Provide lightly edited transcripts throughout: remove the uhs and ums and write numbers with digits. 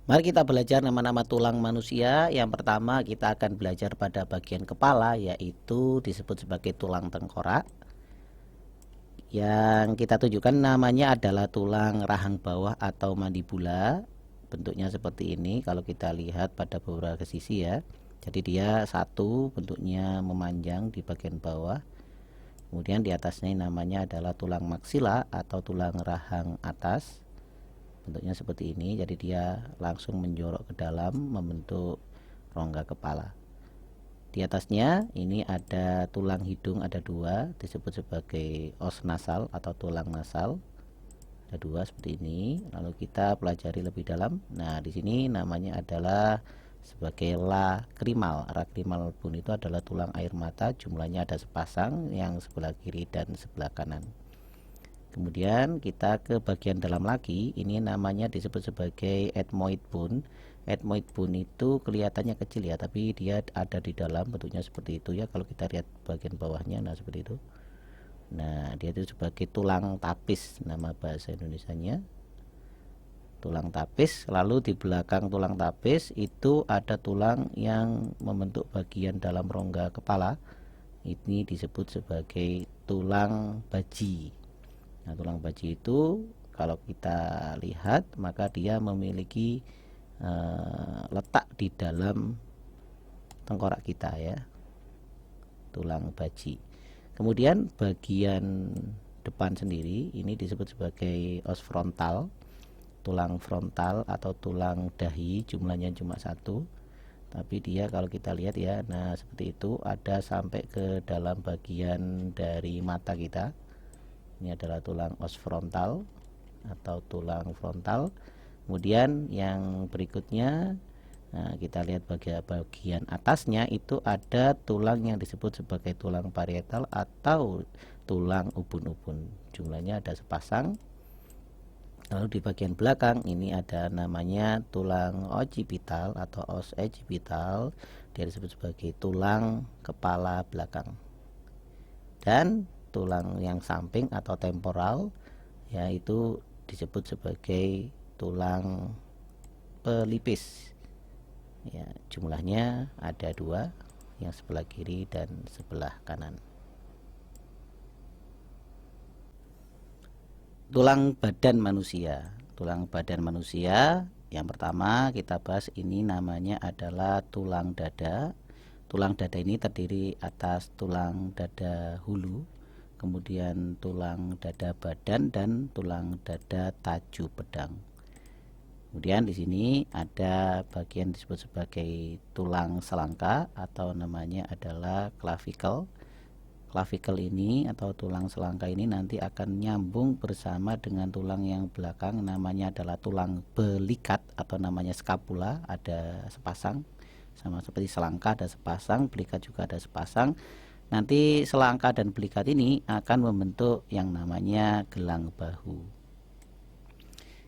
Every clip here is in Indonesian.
Mari kita belajar nama-nama tulang manusia. Yang pertama kita akan belajar pada bagian kepala, yaitu disebut sebagai tulang tengkorak. Yang kita tunjukkan namanya adalah tulang rahang bawah atau mandibula. Bentuknya seperti ini kalau kita lihat pada beberapa sisi ya. Jadi dia satu, bentuknya memanjang di bagian bawah. Kemudian di atasnya namanya adalah tulang maksila atau tulang rahang atas. Bentuknya seperti ini, jadi dia langsung menjorok ke dalam membentuk rongga kepala. Di atasnya ini ada tulang hidung, ada dua, disebut sebagai os nasal atau tulang nasal. Ada dua seperti ini. Lalu kita pelajari lebih dalam. Nah, di sini namanya adalah sebagai lakrimal. Lakrimal pun itu adalah tulang air mata, jumlahnya ada sepasang, yang sebelah kiri dan sebelah kanan. Kemudian kita ke bagian dalam lagi, ini namanya disebut sebagai ethmoid bone. Ethmoid bone itu kelihatannya kecil ya, tapi dia ada di dalam, bentuknya seperti itu ya. Kalau kita lihat bagian bawahnya, nah seperti itu. Nah, dia itu sebagai tulang tapis, nama bahasa Indonesianya. Tulang tapis, lalu di belakang tulang tapis itu ada tulang yang membentuk bagian dalam rongga kepala. Ini disebut sebagai tulang baji. Nah, tulang baji itu kalau kita lihat maka dia memiliki letak di dalam tengkorak kita ya, tulang baji. Kemudian bagian depan sendiri ini disebut sebagai os frontal, tulang frontal atau tulang dahi, jumlahnya cuma satu. Tapi dia kalau kita lihat ya, nah seperti itu, ada sampai ke dalam bagian dari mata kita. Ini adalah tulang os frontal atau tulang frontal. Kemudian yang berikutnya, nah kita lihat bagian atasnya itu ada tulang yang disebut sebagai tulang parietal atau tulang ubun-ubun. Jumlahnya ada sepasang. Lalu di bagian belakang ini ada namanya tulang occipital atau os occipital. Dia disebut sebagai tulang kepala belakang. Dan tulang yang samping atau temporal yaitu disebut sebagai tulang pelipis ya, jumlahnya ada dua, yang sebelah kiri dan sebelah kanan. Tulang badan manusia yang pertama kita bahas ini namanya adalah tulang dada. Tulang dada ini terdiri atas tulang dada hulu, kemudian tulang dada badan, dan tulang dada taju pedang. Kemudian di sini ada bagian disebut sebagai tulang selangka atau namanya adalah clavicle. Clavicle ini atau tulang selangka ini nanti akan nyambung bersama dengan tulang yang belakang, namanya adalah tulang belikat atau namanya scapula, ada sepasang. Sama seperti selangka ada sepasang, belikat juga ada sepasang. Nanti selangka dan belikat ini akan membentuk yang namanya gelang bahu.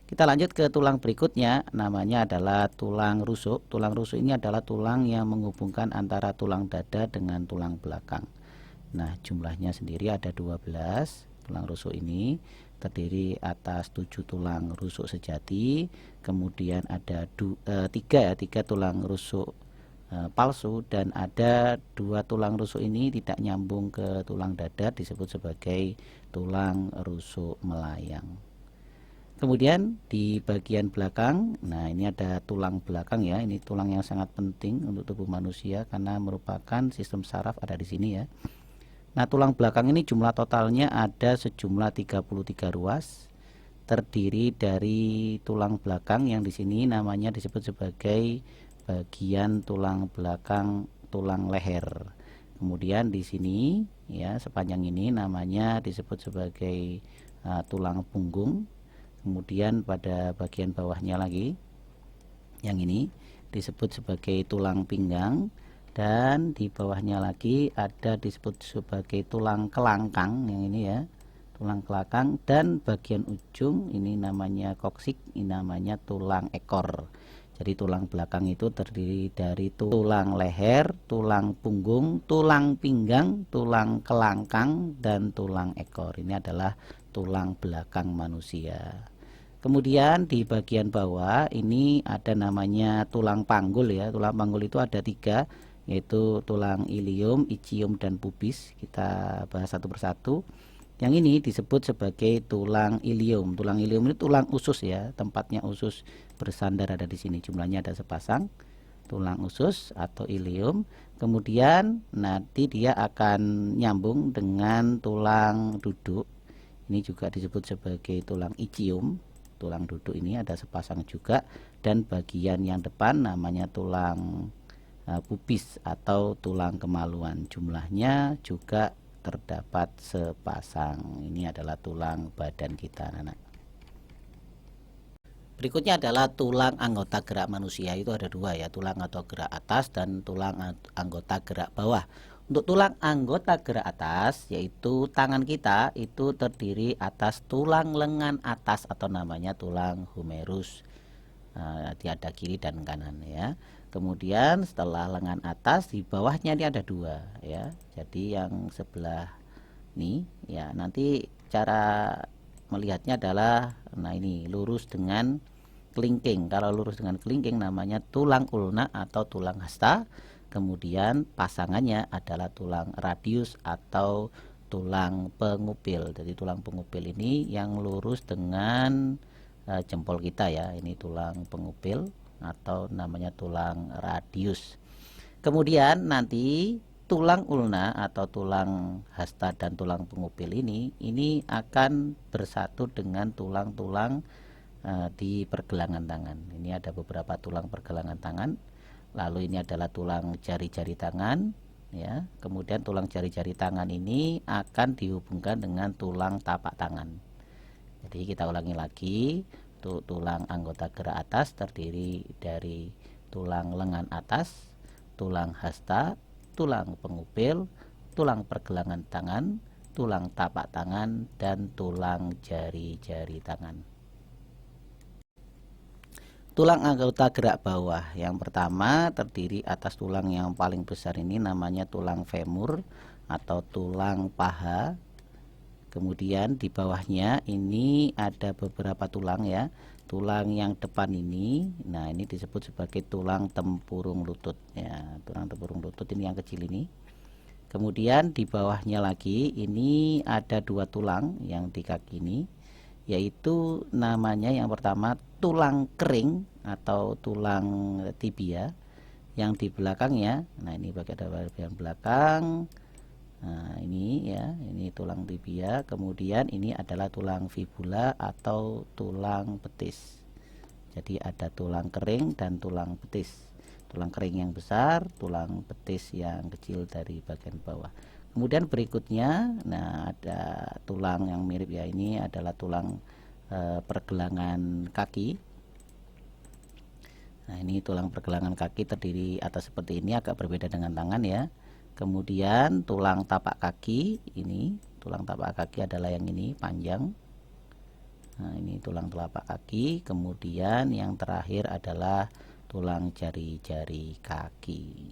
Kita lanjut ke tulang berikutnya, namanya adalah tulang rusuk. Tulang rusuk ini adalah tulang yang menghubungkan antara tulang dada dengan tulang belakang. Nah, jumlahnya sendiri ada 12. Tulang rusuk ini terdiri atas 7 tulang rusuk sejati, kemudian ada 3 tulang rusuk palsu, dan ada 2 tulang rusuk ini tidak nyambung ke tulang dada, disebut sebagai tulang rusuk melayang. Kemudian di bagian belakang, nah ini ada tulang belakang ya, ini tulang yang sangat penting untuk tubuh manusia karena merupakan sistem saraf ada di sini ya. Nah, tulang belakang ini jumlah totalnya ada sejumlah 33 ruas, terdiri dari tulang belakang yang di sini namanya disebut sebagai bagian tulang belakang tulang leher. Kemudian di sini ya, sepanjang ini namanya disebut sebagai tulang punggung. Kemudian pada bagian bawahnya lagi yang ini disebut sebagai tulang pinggang. Dan di bawahnya lagi ada disebut sebagai tulang kelangkang, yang ini ya, tulang kelangkang. Dan bagian ujung ini namanya koksik, ini namanya tulang ekor. Jadi tulang belakang itu terdiri dari tulang leher, tulang punggung, tulang pinggang, tulang kelangkang, dan tulang ekor. Ini adalah tulang belakang manusia. Kemudian di bagian bawah ini ada namanya tulang panggul ya. Tulang panggul itu ada 3, yaitu tulang ilium, ischium, dan pubis. Kita bahas satu persatu. Yang ini disebut sebagai tulang ilium. Tulang ilium ini tulang usus ya, tempatnya usus bersandar ada di sini. Jumlahnya ada sepasang. Tulang usus atau ilium. Kemudian nanti dia akan nyambung dengan tulang duduk. Ini juga disebut sebagai tulang ischium. Tulang duduk ini ada sepasang juga, dan bagian yang depan namanya tulang pubis atau tulang kemaluan. Jumlahnya juga terdapat sepasang. Ini adalah tulang badan kita, anak. Berikutnya adalah tulang anggota gerak manusia. Itu ada 2 ya, tulang atau gerak atas dan tulang anggota gerak bawah. Untuk tulang anggota gerak atas, yaitu tangan kita itu terdiri atas tulang lengan atas atau namanya tulang humerus. Dia ada kiri dan kanan ya. Kemudian setelah lengan atas, di bawahnya ini ada 2 ya. Jadi yang sebelah ini ya, nanti cara melihatnya adalah nah ini lurus dengan kelingking. Kalau lurus dengan kelingking namanya tulang ulna atau tulang hasta. Kemudian pasangannya adalah tulang radius atau tulang pengupil. Jadi tulang pengupil ini yang lurus dengan jempol kita ya. Ini tulang pengupil atau namanya tulang radius. Kemudian nanti tulang ulna atau tulang hasta dan tulang pengupil ini akan bersatu dengan tulang-tulang di pergelangan tangan. Ini ada beberapa tulang pergelangan tangan. Lalu ini adalah tulang jari-jari tangan ya. Kemudian tulang jari-jari tangan ini akan dihubungkan dengan tulang tapak tangan. Jadi kita ulangi lagi. Tulang anggota gerak atas terdiri dari tulang lengan atas, tulang hasta, tulang pengupil, tulang pergelangan tangan, tulang tapak tangan, dan tulang jari-jari tangan. Tulang anggota gerak bawah yang pertama terdiri atas tulang yang paling besar ini namanya tulang femur atau tulang paha. Kemudian di bawahnya ini ada beberapa tulang ya. Tulang yang depan ini, nah ini disebut sebagai tulang tempurung lutut ya. Tulang tempurung lutut ini yang kecil ini. Kemudian di bawahnya lagi ini ada 2 tulang yang di kaki ini, yaitu namanya yang pertama tulang kering atau tulang tibia. Yang di belakangnya, nah ini bagian belakang. Nah ini ya, ini tulang tibia. Kemudian ini adalah tulang fibula atau tulang betis. Jadi ada tulang kering dan tulang betis. Tulang kering yang besar, tulang betis yang kecil dari bagian bawah. Kemudian berikutnya, nah ada tulang yang mirip ya, ini adalah tulang pergelangan kaki. Nah ini tulang pergelangan kaki terdiri atas seperti ini, agak berbeda dengan tangan ya. Kemudian tulang tapak kaki, ini tulang tapak kaki adalah yang ini panjang. Nah ini tulang telapak kaki. Kemudian yang terakhir adalah tulang jari-jari kaki.